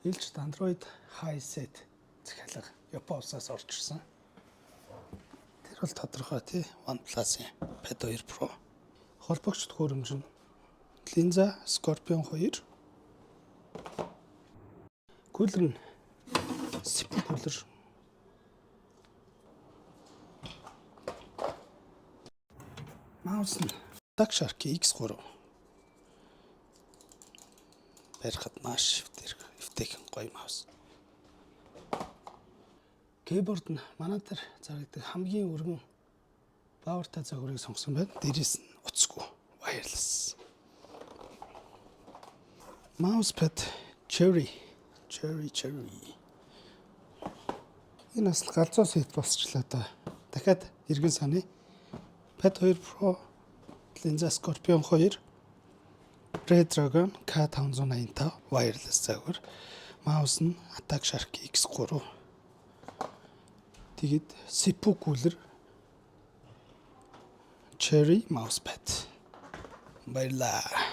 Илчд Android Hisense захиалга Япон улсаас орж ирсэн. Тэр бол тодорхой тий OnePlus-ийн Pad 2 Pro. Холбогч төхөөрөмж нь Linza Scorpion 2. Кулер нь Sipho кулер. Маус нь DualShock X3. Барихад маш эвтэйхэн гоё маус. Keyboard нь манай дээр зарагддаг хамгийн өргөн баавартай загварыг сонгосон байна. Дээрээс нь утасгүй wireless. Mousepad Cherry. Энэ бас галзуу сет босчлаа да. Дахиад эргэн саны Pad 2 Pro, Linza Scorpion 2, Redragon K585 wireless загвар. Маус нь DualShock X3. Тэгээд Sipho кулер, Cherry mousepad. Баярлалаа.